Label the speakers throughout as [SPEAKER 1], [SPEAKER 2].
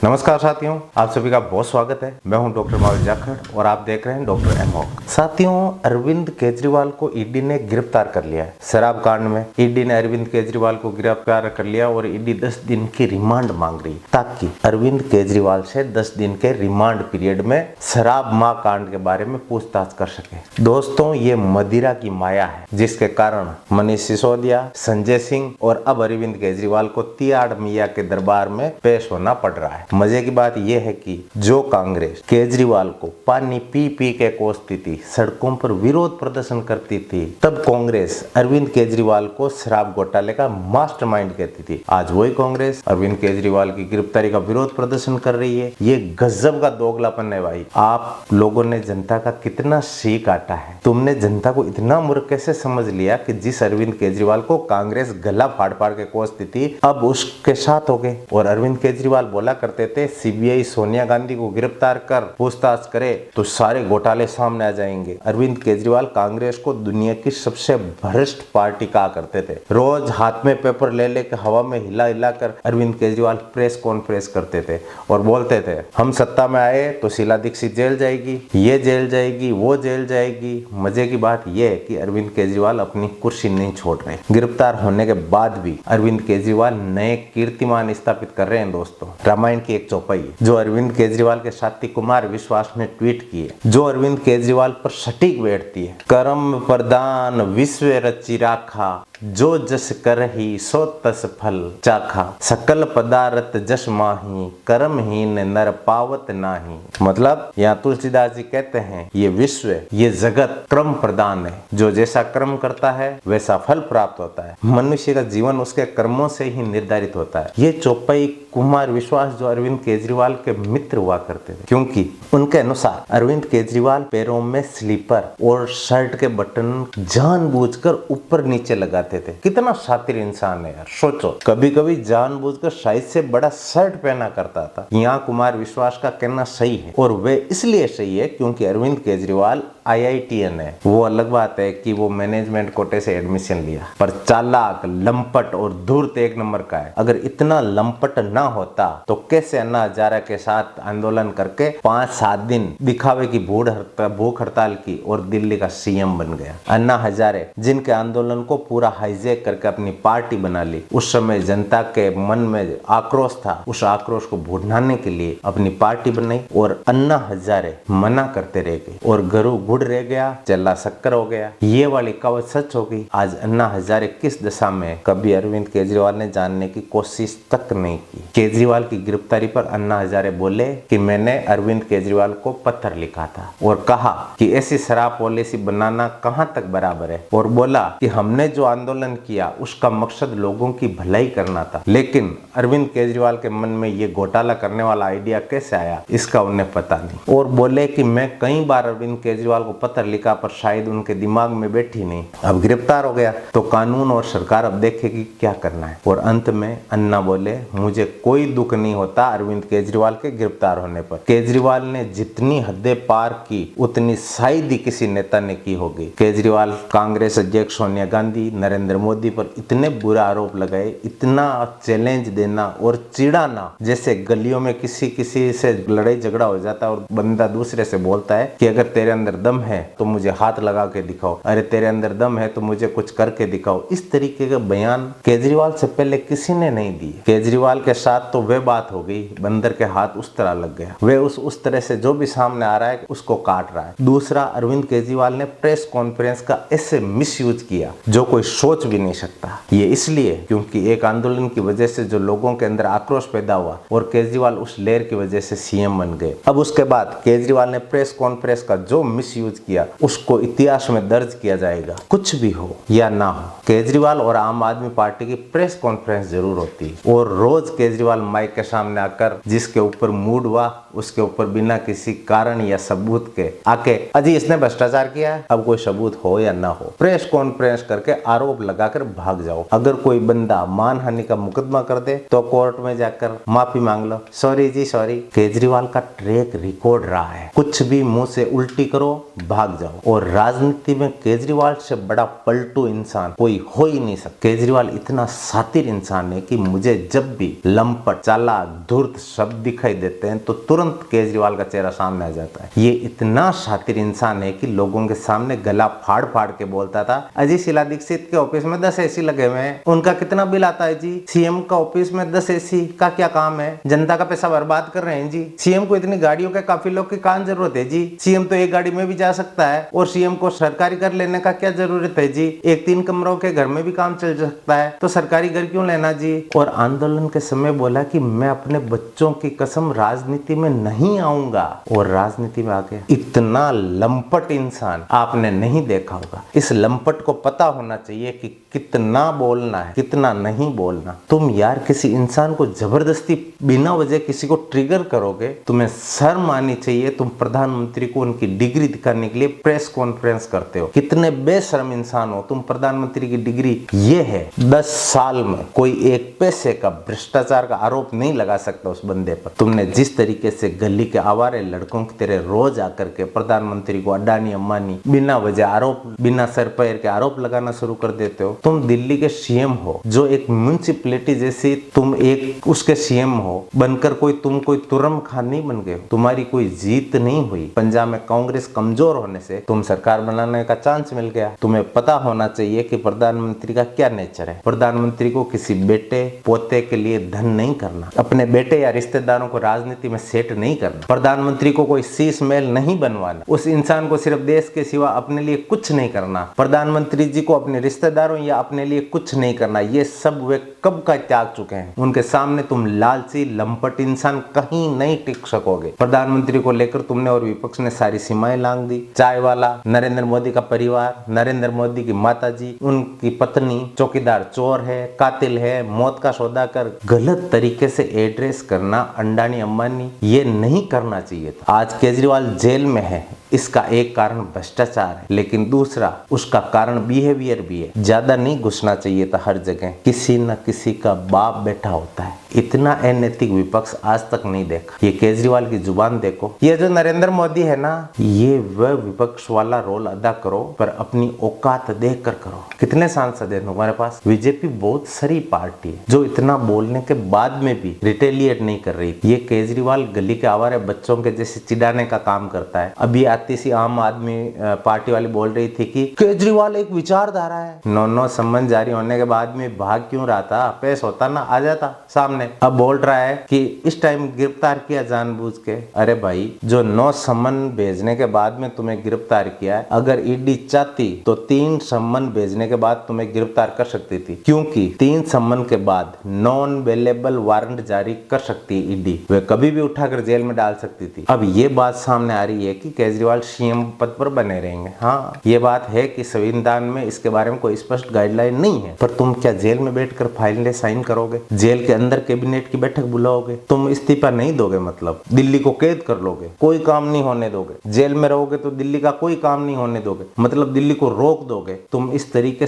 [SPEAKER 1] नमस्कार साथियों, आप सभी का बहुत स्वागत है। मैं हूं डॉक्टर महावीर जाखड़ और आप देख रहे हैं डॉक्टर एमॉक। साथियों, अरविंद केजरीवाल को ईडी ने गिरफ्तार कर लिया है। शराब कांड में ईडी ने अरविंद केजरीवाल को गिरफ्तार कर लिया और ईडी 10 दिन की रिमांड मांग रही ताकि अरविंद केजरीवाल से 10 दिन के रिमांड पीरियड में शराब मां कांड के बारे में पूछताछ कर सके। दोस्तों, ये मदिरा की माया है जिसके कारण मनीष सिसोदिया, संजय सिंह और अब अरविंद केजरीवाल को तिहाड़ मियां के दरबार में पेश होना पड़ रहा है। मजे की बात यह है कि जो कांग्रेस केजरीवाल को पानी पी पी के कोसती थी, सड़कों पर विरोध प्रदर्शन करती थी, तब कांग्रेस अरविंद केजरीवाल को शराब घोटाले का मास्टरमाइंड कहती थी। आज वही कांग्रेस अरविंद केजरीवाल की गिरफ्तारी का विरोध प्रदर्शन कर रही है। ये गजब का दोगलापन है भाई। आप लोगों ने जनता का कितना सी काटा है। तुमने जनता को इतना मूर्ख कैसे समझ लिया कि जिस अरविंद केजरीवाल को कांग्रेस गला फाड़ फाड़ के कोसती थी, अब उसके साथ हो गए। और अरविंद केजरीवाल बोला करते थे, सीबीआई सोनिया गांधी को गिरफ्तार कर पूछताछ करे तो सारे घोटाले सामने आ जाएंगे। अरविंद केजरीवाल कांग्रेस को दुनिया की सबसे भ्रष्ट पार्टी कहा करते थे। रोज हाथ में पेपर ले लेकर हवा में हिला हिला कर अरविंद केजरीवाल प्रेस कॉन्फ्रेंस करते थे और बोलते थे, हम सत्ता में आए तो शीला दीक्षित जेल जाएगी, ये जेल जाएगी, वो जेल जाएगी। मजे की बात यह है कि अरविंद केजरीवाल अपनी कुर्सी नहीं छोड़ रहे। गिरफ्तार होने के बाद भी अरविंद केजरीवाल नए कीर्तिमान स्थापित कर रहे हैं। दोस्तों, रामायण की एक चौपाई जो अरविंद केजरीवाल के साथी कुमार विश्वास ने ट्वीट की है, जो अरविंद केजरीवाल पर सटीक बैठती है। कर्म प्रदान विश्व रचि राखा, जो जस करही सो तस फल चाखा, सकल पदार्थ जस माही, कर्महीन नर पावत नाही। मतलब यहाँ तुलसीदास जी कहते हैं, ये विश्व, ये जगत क्रम प्रदान है। जो जैसा कर्म करता है वैसा फल प्राप्त होता है। मनुष्य का जीवन उसके कर्मों से ही निर्धारित होता है। ये चौपाई कुमार विश्वास जो अरविंद केजरीवाल के मित्र हुआ करते थे, क्योंकि उनके अनुसार अरविंद केजरीवाल पैरों में स्लीपर और शर्ट के बटन जानबूझकर ऊपर नीचे लगाते थे। कितना शातिर इंसान है यार। सोचो, कभी कभी जानबूझकर साइज से बड़ा शर्ट पहना करता था। यहाँ कुमार विश्वास का कहना सही है और वे इसलिए सही है क्योंकि अरविंद केजरीवाल IITN है। वो अलग बात है कि वो मैनेजमेंट कोटे से एडमिशन लिया, पर चालाक, लंपट और धूर्त एक नंबर का है। अगर इतना लंपट ना होता तो कैसे अन्ना हजारे के साथ आंदोलन करके 5-7 दिन दिखावे की भूख हड़ताल की और दिल्ली का CM बन गया। अन्ना हजारे जिनके आंदोलन को पूरा हाईजैक करके अपनी पार्टी बना ली। उस समय जनता के मन में आक्रोश था, उस आक्रोश को भुनाने के लिए अपनी पार्टी बनाई और अन्ना हजारे मना करते रह गए और गरु गुड़ रह गया, चल्ला शक्कर हो गया। ये वाली कहावत सच हो गई। आज अन्ना हजारे किस दशा में, कभी अरविंद केजरीवाल ने जानने की कोशिश तक नहीं की। केजरीवाल की गिरफ्तारी पर अन्ना हजारे बोले कि मैंने अरविंद केजरीवाल को पत्र लिखा था और कहा कि ऐसी शराब पॉलिसी बनाना कहां तक बराबर है, और बोला कि हमने जो आंदोलन किया उसका मकसद लोगों की भलाई करना था। लेकिन अरविंद केजरीवाल के मन में ये घोटाला करने वाला आइडिया कैसे आया, इसका उन्हें पता नहीं। और बोले कि मैं कई बार अरविंद केजरीवाल को पत्र लिखा पर शायद उनके दिमाग में बैठी नहीं। अब गिरफ्तार हो गया तो कानून और सरकार अब देखेगी क्या करना है। और अंत में अन्ना बोले, मुझे कोई दुख नहीं होता अरविंद केजरीवाल के गिरफ्तार होने पर। केजरीवाल ने जितनी हदें पार की उतनी शायद ही किसी नेता ने की होगी। केजरीवाल कांग्रेस अध्यक्ष सोनिया गांधी, नरेंद्र मोदी पर इतने बुरा आरोप लगाए, इतना चैलेंज देना और चिढ़ाना, जैसे गलियों में किसी से लड़ाई झगड़ा हो जाता और बंदा दूसरे से बोलता है कि अगर तेरे अंदर दम है तो मुझे हाथ लगा के दिखाओ, अरे तेरे अंदर दम है तो मुझे कुछ करके दिखाओ। इस तरीके के बयान केजरीवाल से पहले किसी ने नहीं दिए। केजरीवाल के साथ तो वे बात हो गई, बंदर के हाथ उस तरह लग गया। वे उस तरह से जो भी सामने आ रहा है उसको काट रहा है। दूसरा, अरविंद केजरीवाल ने प्रेस कॉन्फ्रेंस का ऐसे मिसयूज किया जो कोई सोच भी नहीं सकता। ये इसलिए क्योंकि एक आंदोलन की वजह से जो लोगों के अंदर आक्रोश पैदा हुआ और केजरीवाल उस लहर की वजह से CM बन गए। अब उसके बाद केजरीवाल ने प्रेस कॉन्फ्रेंस का जो मिसयूज किया उसको इतिहास में दर्ज किया जाएगा। कुछ भी हो या ना हो, केजरीवाल और आम आदमी पार्टी की प्रेस कॉन्फ्रेंस जरूर होती है और रोज केजरीवाल माइक के सामने आकर जिसके ऊपर मूड हुआ उसके ऊपर बिना किसी कारण या सबूत के आके, अजी इसने भ्रष्टाचार किया है, अब कोई सबूत हो या ना हो, प्रेस कॉन्फ्रेंस करके आरोप लगाकर भाग जाओ। अगर कोई बंदा मानहानि का मुकदमा कर दे तो कोर्ट में जाकर माफी मांग लो, सॉरी जी सॉरी। केजरीवाल का ट्रैक रिकॉर्ड रहा है, कुछ भी मुंह से उल्टी करो भाग जाओ। और राजनीति में केजरीवाल से बड़ा पलटू इंसान कोई हो ही नहीं सकता। केजरीवाल इतना शातिर इंसान है कि मुझे जब भी लंपट, चालाक, धूर्त शब्द दिखाई देते हैं तो तुरंत केजरीवाल का चेहरा सामने आ जाता है। ये इतना शातिर इंसान है कि लोगों के सामने गला फाड़ फाड़ के बोलता था, अजी शीला दीक्षित के ऑफिस में 10 एसी लगे हुए हैं, उनका कितना बिल आता है जी? सीएम का ऑफिस में 10 एसी का क्या काम है? जनता का पैसा बर्बाद कर रहे हैं जी। सीएम को इतनी गाड़ियों के काफिलों की कहां जरूरत है जी? सीएम तो एक गाड़ी में भी जा सकता है और सीएम को सरकारी घर लेने का क्या जरूरत है जी? एक 3 कमरों के घर में भी काम चल सकता है, तो सरकारी घर क्यों लेना जी? और आंदोलन के समय बोला कि मैं अपने बच्चों की कसम राजनीति में नहीं आऊंगा, और राजनीति में आ गया। इतना लंपट इंसान आपने नहीं देखा होगा। इस लंपट को पता होना चाहिए कि कितना बोलना है, कितना नहीं बोलना। तुम यार किसी इंसान को जबरदस्ती बिना वजह किसी को ट्रिगर करोगे, तुम्हें शर्म आनी चाहिए। तुम प्रधानमंत्री को उनकी डिग्री दिखाने के लिए प्रेस कॉन्फ्रेंस करते हो। कितने बेशर्म इंसान हो तुम। प्रधानमंत्री की डिग्री ये है, 10 साल में कोई एक पैसे का भ्रष्टाचार का आरोप नहीं लगा सकता उस बंदे पर। तुमने जिस तरीके से गली के आवारे लड़कों की तरह रोज आकर के प्रधानमंत्री को अडानी अंबानी बिना वजह आरोप, बिना सर पैर के आरोप लगाना शुरू कर देते हो। तुम दिल्ली के सीएम हो, जो एक म्युनिसिपैलिटी जैसी तुम एक उसके सीएम हो बनकर तुम कोई तुरम खान नहीं बन गए। तुम्हारी कोई जीत नहीं हुई। पंजाब में कांग्रेस कमजोर होने से तुम सरकार बनाने का चांस मिल गया। तुम्हें पता होना चाहिए कि प्रधानमंत्री का क्या नेचर है। प्रधानमंत्री को किसी बेटे पोते के लिए धन नहीं करना, अपने बेटे या रिश्तेदारों को राजनीति में सेट नहीं करना, प्रधानमंत्री को कोई शीश महल नहीं बनवाना, उस इंसान को सिर्फ देश के सिवा अपने लिए कुछ नहीं करना, प्रधानमंत्री जी को अपने रिश्तेदारों या अपने लिए कुछ नहीं करना। ये सब वे कब का त्याग चुके हैं। उनके सामने तुम लालची लंपट इंसान कहीं नहीं टिक सकोगे। प्रधानमंत्री को लेकर तुमने और विपक्ष ने सारी सीमाएं लांघ दी। चाय वाला, नरेंद्र मोदी का परिवार, नरेंद्र मोदी की माताजी, उनकी पत्नी चौकीदार चोर है, कातिल है, मौत का सौदा कर गलत तरीके से एड्रेस करना अंडानी अंबानी, ये नहीं करना चाहिए था। आज केजरीवाल जेल में है, इसका एक कारण भ्रष्टाचार है, लेकिन दूसरा उसका कारण बिहेवियर भी है। ज्यादा नहीं घुसना चाहिए था हर जगह। किसी न किसी का बाप बैठा होता है। इतना अनैतिक विपक्ष आज तक नहीं देखा। ये केजरीवाल की जुबान देखो। ये जो नरेंद्र मोदी है ना, ये वह विपक्ष वाला रोल अदा करो, पर अपनी औकात देख कर करो। कितने सांसद है तुम्हारे पास? बीजेपी बहुत सरी पार्टी है जो इतना बोलने के बाद में भी रिटेलिएट नहीं कर रही। ये केजरीवाल गली के आवारे बच्चों के जैसे चिढ़ाने का काम करता है। अभी आती सी आम आदमी पार्टी वाली बोल रही थी कि केजरीवाल एक विचारधारा है। नो सम्मन जारी होने के बाद में भाग क्यों रहा था? पेश होता ना, आ जाता सामने। अब बोल रहा है कि इस टाइम गिरफ्तार किया जानबूझ के। अरे भाई, जो 9 सम्मन भेजने के बाद में तुम्हें गिरफ्तार किया है, अगर ईडी चाहती तो 3 सम्मन भेजने के बाद तुम्हें गिरफ्तार कर सकती थी, क्योंकि 3 सम्मन के बाद नॉन अवेलेबल वारंट जारी कर सकती है ईडी। वे कभी भी उठाकर जेल में डाल सकती थी। अब ये बात सामने आ रही है कि केजरीवाल सीएम पद पर बने रहेंगे। हाँ, ये बात है कि संविधान में इसके बारे में कोई स्पष्ट गाइडलाइन नहीं है, पर तुम क्या जेल में बैठकर फाइलें साइन करोगे? जेल के अंदर कैबिनेट की बैठक बुलाओगे? तुम इस्तीफा नहीं दोगे, मतलब दिल्ली को कैद कर लोगे, कोई काम नहीं होने दोगे। जेल में रहोगे तो दिल्ली का कोई काम नहीं होने दोगे, मतलब दिल्ली को रोक दोगे। तुम इस तरीके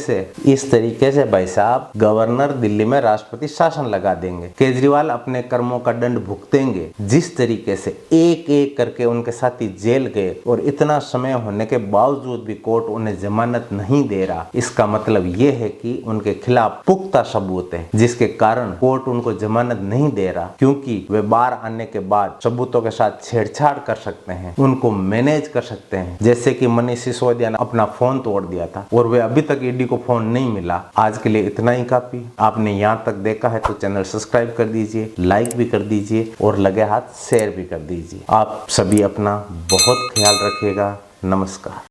[SPEAKER 1] से भाई साहब गवर्नर दिल्ली में राष्ट्रपति शासन लगा देंगे। केजरीवाल अपने कर्मों का दंड भुगतेंगे। जिस तरीके से एक एक करके उनके साथी जेल गए और इतना समय होने के बावजूद भी कोर्ट उन्हें जमानत नहीं दे रहा, इसका मतलब ये है कि उनके खिलाफ पुख्ता सबूत है, जिसके कारण कोर्ट उनको जमानत नहीं दे रहा, क्योंकि वे बाहर आने के बाद सबूतों के साथ छेड़छाड़ कर सकते हैं, उनको मैनेज कर सकते हैं। जैसे कि मनीष सिसोदिया ने अपना फोन तोड़ दिया था और वे अभी तक ईडी को फोन नहीं मिला। आज के लिए इतना ही काफी। आपने यहाँ तक देखा है तो चैनल सब्सक्राइब कर दीजिए, लाइक भी कर दीजिए और लगे हाथ शेयर भी कर दीजिए। आप सभी अपना बहुत ख्याल रखिएगा। नमस्कार।